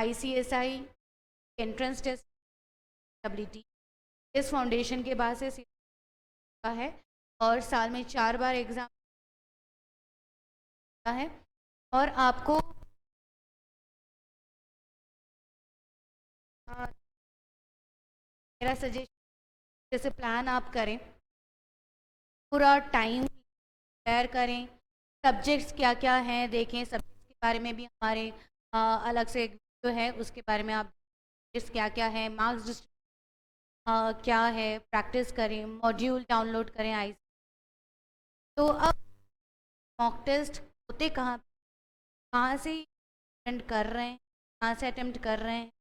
ICSI entrance test ability इस foundation के बाद से का है और साल में 4 बार एग्ज़ाम है। और आपको मेरा सजेशन जैसे प्लान आप करें, पूरा टाइम तैयार करें, सब्जेक्ट्स क्या क्या हैं देखें, सब्जेक्ट्स के बारे में भी हमारे अलग से जो है उसके बारे में आप क्या क्या है, मार्क्स क्या है, प्रैक्टिस करें, मॉड्यूल डाउनलोड करें आई। तो अब मॉक टेस्ट होते कहाँ से अटेम्प्ट कर रहे हैं, कहाँ से अटेम्प्ट कर रहे हैं।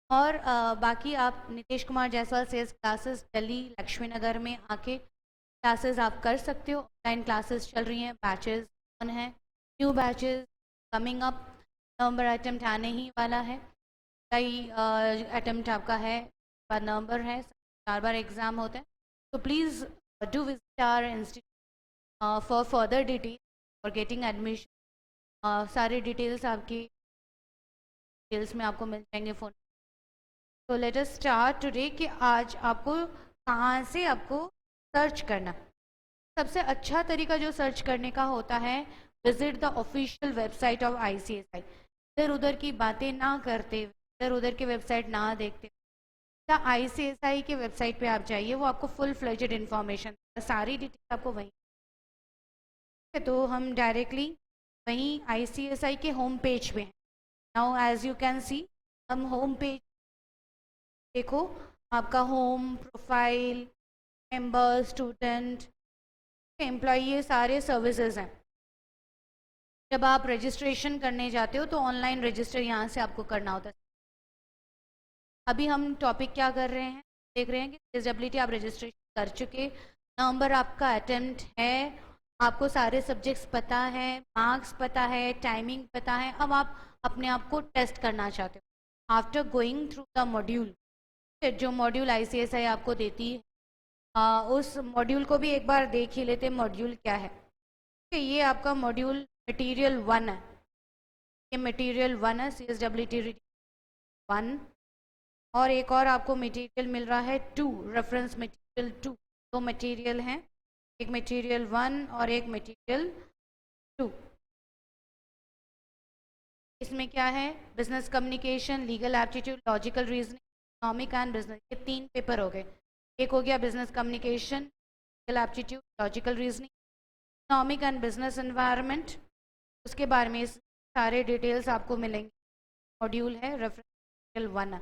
और बाकी आप नीतीश कुमार जायसवाल सेल्स क्लासेस दिल्ली लक्ष्मी नगर में आके क्लासेस आप कर सकते हो। ऑनलाइन क्लासेस चल रही हैं, बैचेस ऑन है, न्यू बैचेस कमिंग अप, नवंबर अटेम्प्ट आने ही वाला है। कई अटेम्प्ट आपका है नवंबर है, 4 बार एग्ज़ाम होते हैं। तो please do visit our institute for further detail और गेटिंग एडमिशन। सारी डिटेल्स आपकी डिटेल्स में आपको मिल जाएंगे फ़ोन। तो लेट अस स्टार्ट टुडे कि आज आपको कहाँ से आपको सर्च करना। सबसे अच्छा तरीका जो सर्च करने का होता है, visit the official website of ICSI। इधर उधर की बातें ना करते, इधर उधर के वेबसाइट ना देखते, ICSI के वेबसाइट पे आप जाइए, वो आपको फुल फ्लेजेड इन्फॉर्मेशन, सारी डिटेल आपको वहीं। तो हम डायरेक्टली वहीं ICSI के होम पेज पे हैं। Now as you can see, हम होम पेज देखो, आपका home profile, member, student, employ, ये सारे सर्विसेज हैं। जब आप रजिस्ट्रेशन करने जाते हो तो ऑनलाइन रजिस्टर यहाँ से आपको करना होता है। अभी हम टॉपिक क्या कर रहे हैं, देख रहे हैं कि डिसेबिलिटी आप रजिस्ट्रेशन कर चुके, नवंबर आपका अटेम्प्ट है, आपको सारे सब्जेक्ट्स पता है, मार्क्स पता है, टाइमिंग पता है। अब आप अपने आप को टेस्ट करना चाहते हो after going through the module. जो मॉड्यूल ICSI आपको देती है, उस मॉड्यूल को भी एक बार देख ही लेते हैं मॉड्यूल क्या है। ये आपका मॉड्यूल मटेरियल 1 है, ये मटेरियल 1 है, CSWT 1। और एक और आपको मटेरियल मिल रहा है 2, रेफरेंस मटेरियल 2। दो मटेरियल हैं, एक मटेरियल 1 और एक मटेरियल 2। इसमें क्या है, business communication, legal aptitude, logical reasoning, economic and business, ये 3 पेपर हो गए। एक हो गया business communication, legal aptitude, logical reasoning, economic and business environment. उसके बारे में सारे डिटेल्स आपको मिलेंगे। मॉड्यूल है रेफरेंस 1।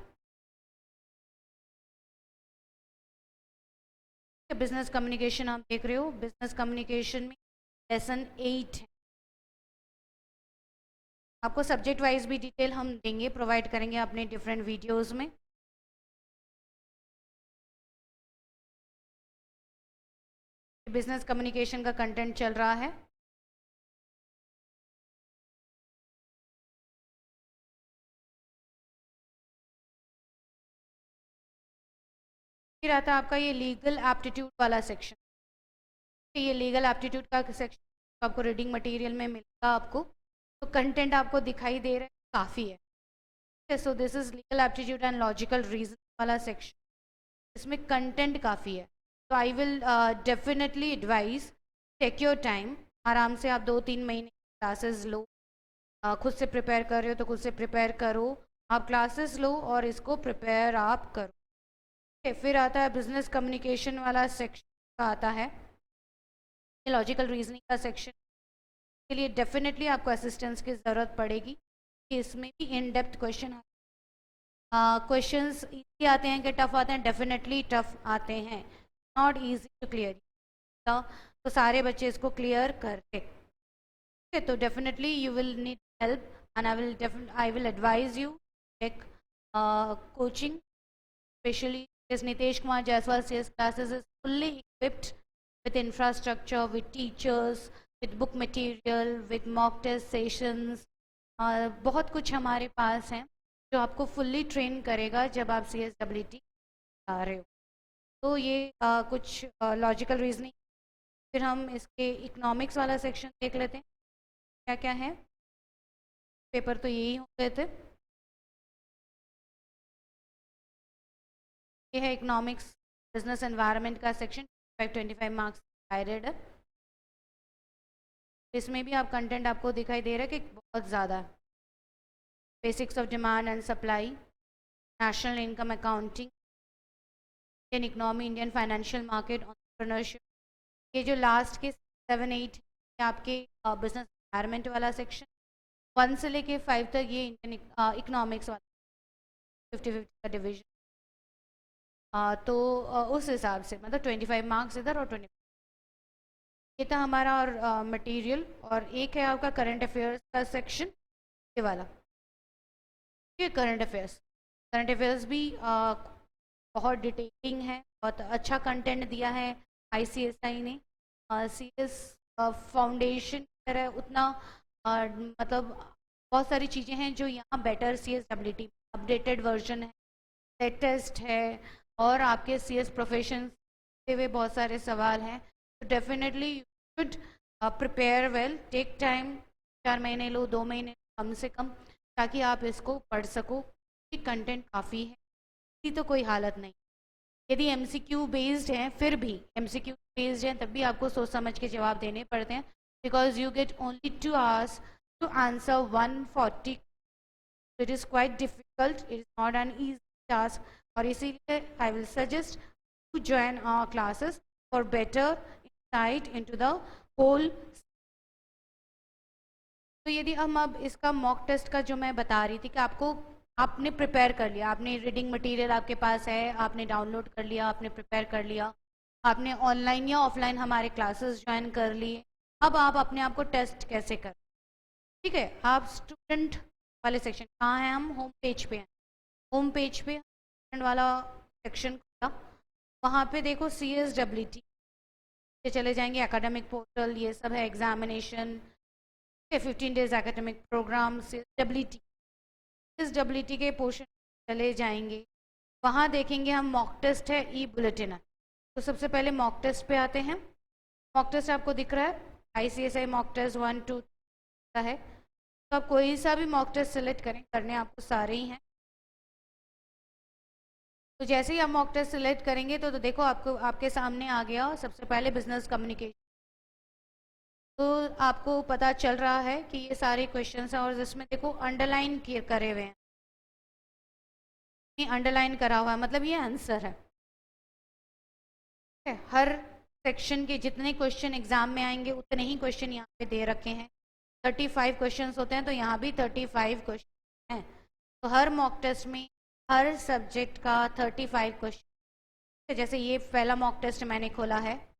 बिजनेस कम्युनिकेशन आप देख रहे हो, बिजनेस कम्युनिकेशन में लेसन 8 है। आपको सब्जेक्ट वाइज भी डिटेल हम देंगे, प्रोवाइड करेंगे अपने डिफरेंट वीडियोस में। बिजनेस कम्युनिकेशन का कंटेंट चल रहा है। फिर आता है आपका ये लीगल एप्टीट्यूड वाला सेक्शन। ये लीगल एप्टीट्यूड का सेक्शन आपको रीडिंग मटेरियल में मिलेगा आपको, तो कंटेंट आपको दिखाई दे रहा है, काफ़ी है। So this is legal aptitude and logical reason वाला सेक्शन, इसमें कंटेंट काफ़ी है। तो I will definitely advise, take your time, आराम से आप 2-3 महीने क्लासेस लो। खुद से प्रिपेयर कर रहे हो तो खुद से प्रिपेयर करो, आप क्लासेस लो और इसको प्रिपेयर आप करो। फिर आता है बिजनेस कम्युनिकेशन वाला सेक्शन का आता है लॉजिकल रीजनिंग का सेक्शन। के लिए डेफिनेटली आपको असिस्टेंस की ज़रूरत पड़ेगी कि इसमें भी in depth question questions easy आते हैं कि टफ आते हैं, डेफिनेटली टफ आते हैं, नॉट इजी टू क्लियर। तो सारे बच्चे इसको क्लियर करते, तो definitely you will need help and I will advise you take coaching, specially this Nitish Kumar Jaiswal CS classes is fully equipped with infrastructure, with teachers, with book material, with mock test sessions। बहुत कुछ हमारे पास है जो आपको fully train करेगा जब आप CSWT आ रहे हो। तो ये कुछ लॉजिकल रीजनिंग। फिर हम इसके इकोनॉमिक्स वाला सेक्शन देख लेते हैं क्या क्या है। पेपर तो यही हो गए थे। ये है इकोनॉमिक्स बिजनेस एनवायरनमेंट का सेक्शन 25 मार्क्स डिवाइडेड है। इसमें भी आप कंटेंट आपको दिखाई दे रहा है कि बहुत ज़्यादा है। Basics of demand and supply, national income accounting, Indian economy, Indian financial market, entrepreneurship. ये जो लास्ट के 7-8 आपके बिजनेस एनवायरनमेंट वाला सेक्शन, 1 से लेके 5 तक ये इंडियन इकोनॉमिक्स वाला 50-50 का डिवीजन। तो उस हिसाब से मतलब 25 मार्क्स इधर और 25 ये था हमारा और मटेरियल। और एक है आपका करंट अफेयर्स का सेक्शन, ये वाला, ये करंट अफेयर्स भी बहुत डिटेलिंग है, बहुत अच्छा कंटेंट दिया है ICSI ने। CS फाउंडेशन है उतना मतलब बहुत सारी चीज़ें हैं जो यहाँ बेटर CSWT अपडेटेड वर्जन है, लेटेस्ट है, और आपके CS प्रोफेशन से हुए बहुत सारे सवाल हैं। तो definitely you should prepare well, take time, 4 महीने लो, 2 महीने कम से कम, ताकि आप इसको पढ़ सको। कि कंटेंट काफ़ी है, इसकी तो कोई हालत नहीं। यदि MCQ बेस्ड हैं, फिर भी MCQ बेस्ड हैं तब भी आपको सोच समझ के जवाब देने पड़ते हैं, because you get only 2 hours to answer 140। It is quite difficult, it is not an easy task. और इसीलिए I will suggest to join our classes for better insight into the whole. तो यदि हम अब इसका मॉक टेस्ट का जो मैं बता रही थी कि आपने प्रिपेयर कर लिया, आपने रीडिंग मटेरियल आपके पास है, आपने डाउनलोड कर लिया, आपने प्रिपेयर कर लिया, आपने ऑनलाइन या ऑफलाइन हमारे क्लासेस ज्वाइन कर लिए, अब आप अपने आप को टेस्ट कैसे कर, ठीक है। आप स्टूडेंट वाले सेक्शन कहाँ हैं, हम होम पेज पे हैं। होम पेज पे स्टूडेंट वाला सेक्शन खुला, वहाँ पे देखो CSWT चले जाएंगे, एकेडमिक पोर्टल, ये सब है, examination, 15 days academic program, CSWT के पोर्शन चले जाएंगे, वहाँ देखेंगे हम मॉक टेस्ट है, बुलेटिन है। तो सबसे पहले मॉक टेस्ट पे आते हैं। मॉक टेस्ट आपको दिख रहा है, ICSI मॉक टेस्ट 1, 2 का है। तो आप कोई सा भी मॉक टेस्ट सेलेक्ट करें, करने आपको सारे ही हैं। तो जैसे ही आप मॉक टेस्ट सेलेक्ट करेंगे तो देखो आपको आपके सामने आ गया सबसे पहले बिजनेस कम्युनिकेशन। तो आपको पता चल रहा है कि ये सारे क्वेश्चंस हैं, और जिसमें देखो अंडरलाइन करे हुए हैं, अंडरलाइन करा हुआ है, मतलब ये आंसर है। हर सेक्शन के जितने क्वेश्चन एग्जाम में आएंगे उतने ही क्वेश्चन यहाँ पे दे रखे हैं। 35 क्वेश्चन होते हैं, तो यहाँ भी 35 क्वेश्चन हैं। तो हर मॉक टेस्ट में हर सब्जेक्ट का 35 क्वेश्चन। जैसे ये पहला मॉक टेस्ट मैंने खोला है,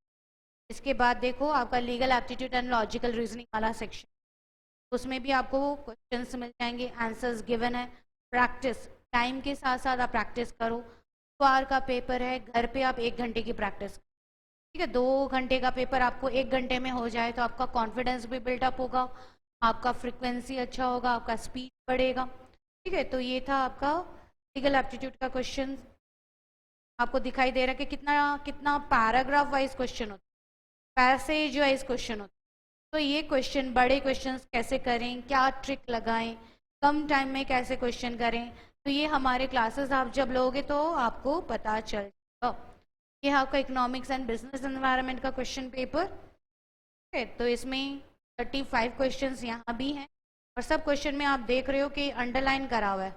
इसके बाद देखो आपका legal aptitude and logical reasoning वाला सेक्शन, उसमें भी आपको क्वेश्चंस मिल जाएंगे, आंसर्स गिवन है। प्रैक्टिस टाइम के साथ साथ आप प्रैक्टिस करो। 2 आवर का पेपर है, घर पे आप 1 घंटे की प्रैक्टिस, ठीक है। 2 घंटे का पेपर आपको 1 घंटे में हो जाए तो आपका कॉन्फिडेंस भी बिल्डअप होगा, आपका फ्रिक्वेंसी अच्छा होगा, आपका स्पीड बढ़ेगा, ठीक है। तो ये था आपका लीगल एप्टीट्यूड का क्वेश्चन। आपको दिखाई दे रहा है कि कितना कितना पैराग्राफ वाइज क्वेश्चन होता है, पैसेज वाइज क्वेश्चन होता है। तो ये क्वेश्चन, बड़े क्वेश्चन कैसे करें, क्या ट्रिक लगाएं, कम टाइम में कैसे क्वेश्चन करें, तो ये हमारे क्लासेस आप जब लोगे तो आपको पता चल जाएगा। ये आपका इकोनॉमिक्स एंड बिजनेस एनवायरनमेंट का क्वेश्चन पेपर है। तो इसमें 35 क्वेश्चंस यहाँ भी हैं, और सब क्वेश्चन में आप देख रहे हो कि अंडरलाइन करा हुआ है,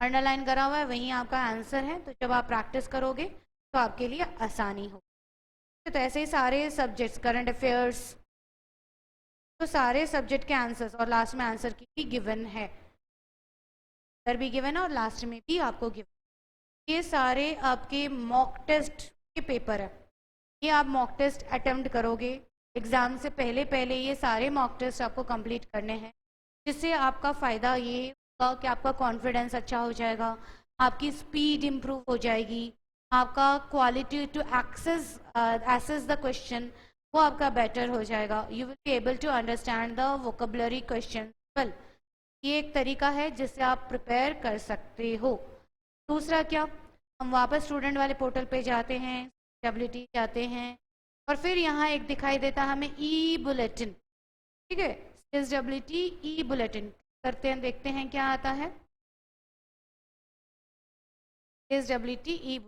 अंडरलाइन करा हुआ है, वहीं आपका आंसर है। तो जब आप प्रैक्टिस करोगे तो आपके लिए आसानी हो। तो ऐसे ही सारे सब्जेक्ट्स, करंट अफेयर्स, तो सारे सब्जेक्ट के आंसर्स, और लास्ट में आंसर की भी गिवन है, इधर भी गिवन है और लास्ट में भी आपको गिवन। ये सारे आपके मॉक टेस्ट के पेपर है, ये आप मॉक टेस्ट अटेम्प्ट करोगे एग्ज़ाम से पहले पहले, ये सारे मॉक टेस्ट आपको कंप्लीट करने हैं, जिससे आपका फ़ायदा ये होगा कि आपका कॉन्फिडेंस अच्छा हो जाएगा, आपकी स्पीड इम्प्रूव हो जाएगी, आपका quality to assess the question वो आपका बेटर हो जाएगा। You will be able to understand the vocabulary question well. ये एक तरीका है जिससे आप प्रिपेयर कर सकते हो। दूसरा क्या, हम वापस स्टूडेंट वाले पोर्टल पे जाते हैं, CSWT जाते हैं, और फिर यहाँ एक दिखाई देता है हमें बुलेटिन, ठीक है। CSWT बुलेटिन करते हैं, देखते हैं क्या आता है। CSWT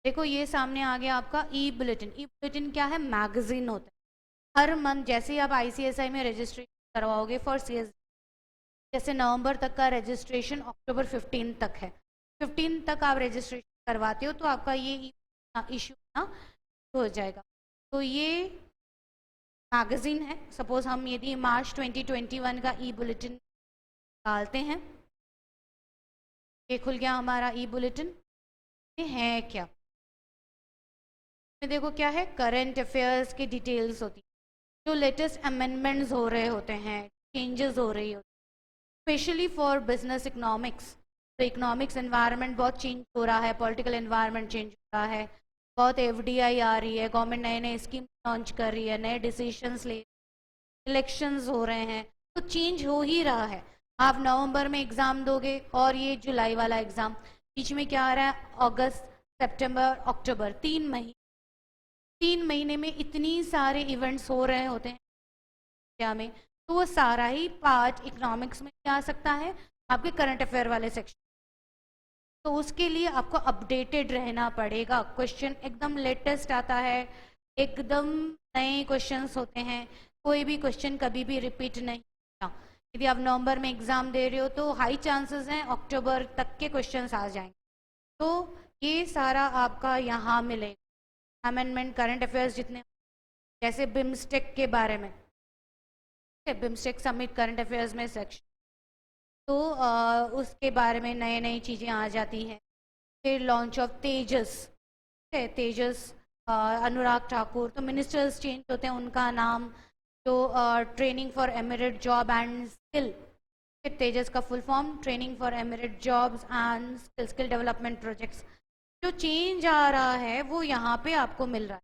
देखो ये सामने आ गया आपका ई बुलेटिन। ई बुलेटिन क्या है? मैगजीन होता है। हर मंथ जैसे ही आप आईसीएसआई में रजिस्ट्रेशन करवाओगे फॉर सीएस, जैसे नवंबर तक का रजिस्ट्रेशन अक्टूबर 15 तक है, 15 तक आप रजिस्ट्रेशन करवाते हो तो आपका ये इशू ना हो जाएगा। तो ये मैगजीन है। सपोज हम यदि मार्च 2021 का ई बुलेटिन डालते हैं, ये खुल गया हमारा ई बुलेटिन। ये है क्या? देखो क्या है, करंट अफेयर्स की डिटेल्स होती है, जो लेटेस्ट अमेंडमेंट्स हो रहे होते हैं, चेंजेस हो रही होती है, स्पेशली फॉर बिजनेस इकोनॉमिक्स। तो इकोनॉमिक्स एनवायरनमेंट बहुत चेंज हो रहा है, पॉलिटिकल एनवायरनमेंट चेंज हो रहा है, बहुत एफडीआई आ रही है, गवर्नमेंट नए नए स्कीम लॉन्च कर रही है, नए डिसीजंस ले, इलेक्शंस हो रहे हैं, तो चेंज हो ही रहा है। आप नवंबर में एग्ज़ाम दोगे और ये जुलाई वाला एग्ज़ाम, बीच में क्या आ रहा है? अगस्त, सितंबर, अक्टूबर, 3 महीने। 3 महीने में इतनी सारे इवेंट्स हो रहे होते हैं इंडिया में, तो वो सारा ही पार्ट इकोनॉमिक्स में आ सकता है, आपके करंट अफेयर वाले सेक्शन। तो उसके लिए आपको अपडेटेड रहना पड़ेगा। क्वेश्चन एकदम लेटेस्ट आता है, एकदम नए क्वेश्चंस होते हैं, कोई भी क्वेश्चन कभी भी रिपीट नहीं होता। यदि आप नवंबर में एग्ज़ाम दे रहे हो तो हाई चांसेस हैं अक्टूबर तक के क्वेश्चंस आ जाएंगे। तो ये सारा आपका यहाँ मिलेगा। अमेंडमेंट करंट अफेयर्स जितने, जैसे बिम्स्टेक के बारे में, बिम्स्टेक समिट करंट अफेयर्स में सेक्शन, तो उसके बारे में नई नई चीज़ें आ जाती हैं। फिर लॉन्च ऑफ तेजस है, तेजस अनुराग ठाकुर, तो मिनिस्टर्स चेंज होते हैं उनका नाम, जो training for emirate job and skill, Tejas का full form training for emirate jobs and skill development projects. जो चेंज आ रहा है वो यहाँ पे आपको मिल रहा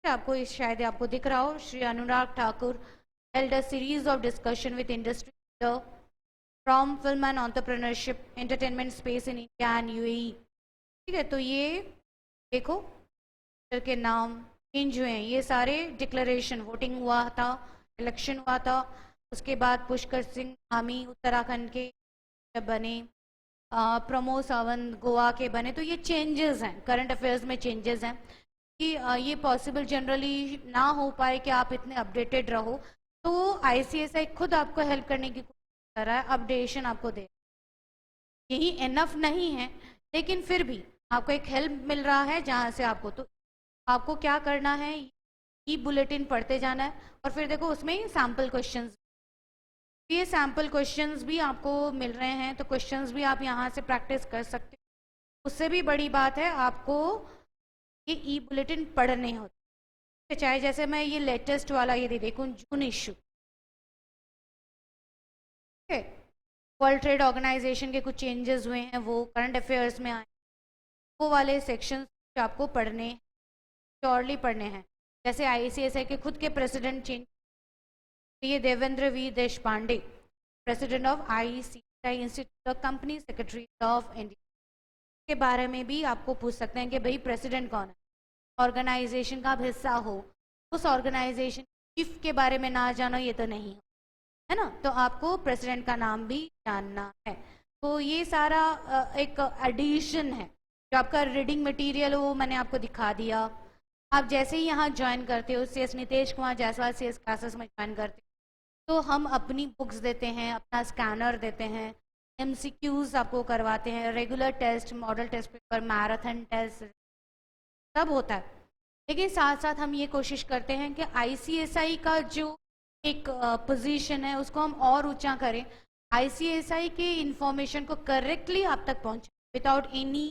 है। आपको शायद आपको दिख रहा हो, Shri Anurag Thakur held a series of discussion with industry leader from film and entrepreneurship entertainment space in India and UAE। ठीक है, तो ये देखो के नाम चेंज हुए हैं, ये सारे डिक्लेरेशन, वोटिंग हुआ था, इलेक्शन हुआ था, उसके बाद पुष्कर सिंह धामी उत्तराखंड के बने, प्रमोद सावंत गोवा के बने। तो ये चेंजेस हैं, करंट अफेयर्स में चेंजेस हैं कि ये पॉसिबल जनरली ना हो पाए कि आप इतने अपडेटेड रहो, तो आईसीएसआई खुद आपको हेल्प करने की कोशिश कर रहा है, अपडेशन आपको दे। यही इनफ नहीं है, लेकिन फिर भी आपको एक हेल्प मिल रहा है जहाँ से आपको, तो आपको क्या करना है, ई बुलेटिन पढ़ते जाना है, और फिर देखो उसमें सैम्पल क्वेश्चंस, ये सैम्पल क्वेश्चंस भी आपको मिल रहे हैं, तो क्वेश्चंस भी आप यहाँ से प्रैक्टिस कर सकते हो। उससे भी बड़ी बात है आपको ये ई बुलेटिन पढ़ने होते, चाहे जैसे मैं ये लेटेस्ट वाला यदि देखूँ जून इशू, वर्ल्ड ट्रेड ऑर्गेनाइजेशन के कुछ चेंजेस हुए हैं, वो करंट अफेयर्स में आए, वो वाले सेक्शंस आपको पढ़ने, श्योरली पढ़ने हैं। जैसे आईसीएसआई के खुद के प्रेसिडेंट चेंज, ये Devendra V Deshpande, president of ICSI institute of company secretary of India, के बारे में भी आपको पूछ सकते हैं कि भाई प्रेसिडेंट कौन है। ऑर्गेनाइजेशन का आप हिस्सा हो, उस ऑर्गेनाइजेशन चीफ के बारे में ना जानो ये तो नहीं है ना, तो आपको प्रेसिडेंट का नाम भी जानना है। तो ये सारा एक एडिशन है, जो आपका रीडिंग मटेरियल हो मैंने आपको दिखा दिया। आप जैसे ही यहाँ ज्वाइन करते हो, CS Nitesh Kumar Jaiswal CS classes में ज्वाइन करते हो, तो हम अपनी बुक्स देते हैं, अपना स्कैनर देते हैं, एमसीक्यूज आपको करवाते हैं, regular test, model test paper, marathon test सब होता है। लेकिन साथ साथ हम ये कोशिश करते हैं कि आईसीएसआई का जो एक पोजीशन है उसको हम और ऊंचा करें, आईसीएसआई के इंफॉर्मेशन को करेक्टली आप तक पहुंचे विदाउट एनी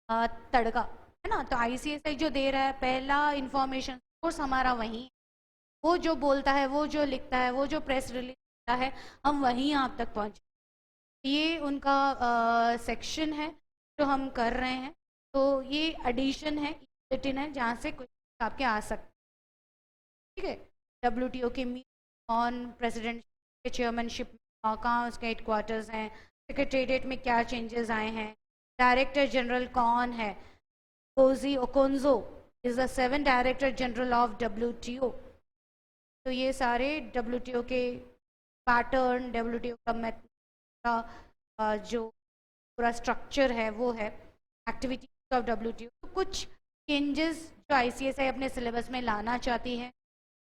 तड़का, है ना। तो आईसीएसआई जो दे रहा है, पहला इंफॉर्मेशन सोर्स हमारा वहीं, वो जो बोलता है, वो जो लिखता है, वो जो प्रेस रिलीज करता है, हम वहीं आप तक पहुँचे। ये उनका सेक्शन है जो हम कर रहे हैं। तो ये एडिशन है, बुलेटिन है, जहाँ से कुछ आपके आ सकते, ठीक है। डब्ल्यूटीओ की मीटिंग ऑन प्रेसिडेंट के चेयरमैनशिप, कहाँ उसके हेडक्वार्टर्स हैं, सेक्रेटेरिएट में क्या चेंजेस आए हैं, डायरेक्टर जनरल कौन है, Ngozi Okonjo is the 7th director general of WTO. तो ये सारे डब्ल्यूटीओ के पैटर्न, डब्ल्यूटीओ का मेथड का जो पूरा स्ट्रक्चर है वो है, एक्टिविटी ऑफ WTO। तो कुछ चेंजेस जो ICSI अपने सिलेबस में लाना चाहती है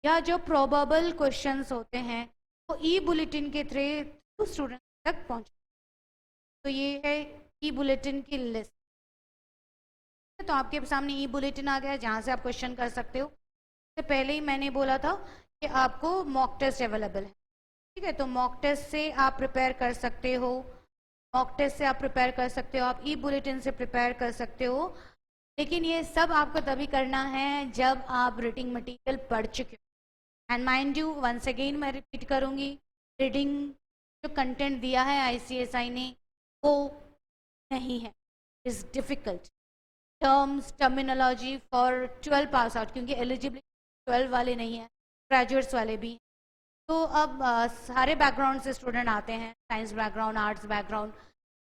या जो प्रोबेबल क्वेश्चंस होते हैं वो ई-बुलेटिन के थ्रू स्टूडेंट तक पहुँचे। तो ये है ई-बुलेटिन की लिस्ट। तो आपके सामने ई-बुलेटिन आ गया जहाँ से आप क्वेश्चन कर सकते हो। तो पहले ही मैंने बोला था कि आपको मॉक टेस्ट अवेलेबल है, ठीक है। तो मॉक टेस्ट से आप प्रिपेयर कर सकते हो, मॉक टेस्ट से आप प्रिपेयर कर सकते हो, आप ई-बुलेटिन से प्रिपेयर कर सकते हो। लेकिन ये सब आपको तभी करना है जब आप रीडिंग मटेरियल पढ़ चुके हो। And mind you, once again मैं रिपीट करूँगी, रीडिंग जो कंटेंट दिया है ICSI ने वो नहीं है, is difficult. Terms terminology for 12 pass out, क्योंकि एलिजिबिलिटी 12 वाले नहीं है, ग्रेजुएट्स वाले भी। तो अब सारे बैकग्राउंड से स्टूडेंट आते हैं, साइंस बैकग्राउंड, आर्ट्स बैकग्राउंड।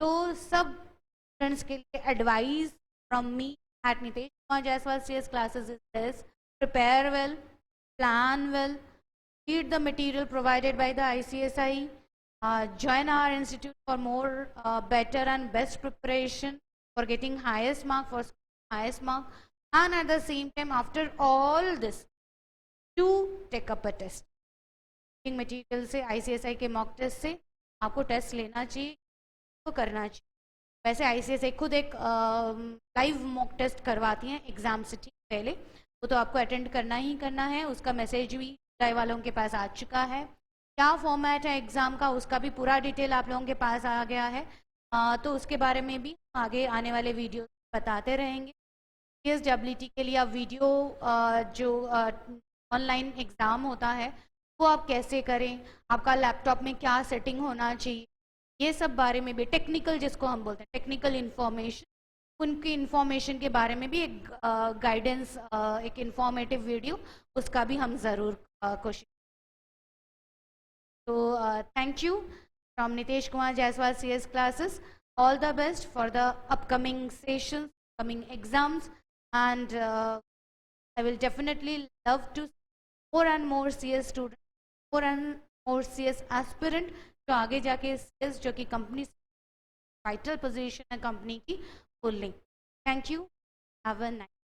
तो सब स्टूडेंट्स के लिए advice from me at Nitesh Kumar Jaiswal CS classes is this: prepare well, plan well, read the material provided by the ICSI, join our institute for more better and best preparation for getting highest mark, and at the same time after all this to take up a test। Reading material से, ICSI के mock test से आपको test लेना चाहिए, तो करना चाहिए। वैसे ICSI खुद एक लाइव मॉक टेस्ट करवाती हैं एग्ज़ाम से ठीक पहले, वो तो आपको अटेंड करना ही करना है। उसका मैसेज भी ड्राइव वालों के पास आ चुका है। क्या फॉर्मेट है एग्ज़ाम का उसका भी पूरा डिटेल आप लोगों के पास आ गया है। तो उसके बारे में भी आगे आने वाले वीडियो बताते रहेंगे। CSWT के लिए आप वीडियो जो ऑनलाइन एग्ज़ाम होता है वो आप कैसे करें, आपका लैपटॉप में क्या सेटिंग होना चाहिए, ये सब बारे में भी टेक्निकल, जिसको हम बोलते हैं टेक्निकल इन्फॉर्मेशन, उनकी इन्फॉर्मेशन के बारे में भी एक गाइडेंस, एक इन्फॉर्मेटिव वीडियो उसका भी हम ज़रूर कोशिश। तो thank you from Nitesh Kumar Jaiswal CS classes। All the best for the upcoming sessions, coming exams, and I will definitely love to more and more CS students, more and more CS aspirant जो आगे जाके CS जो कि company vital position है company की, वो लें। Thank you, have a nice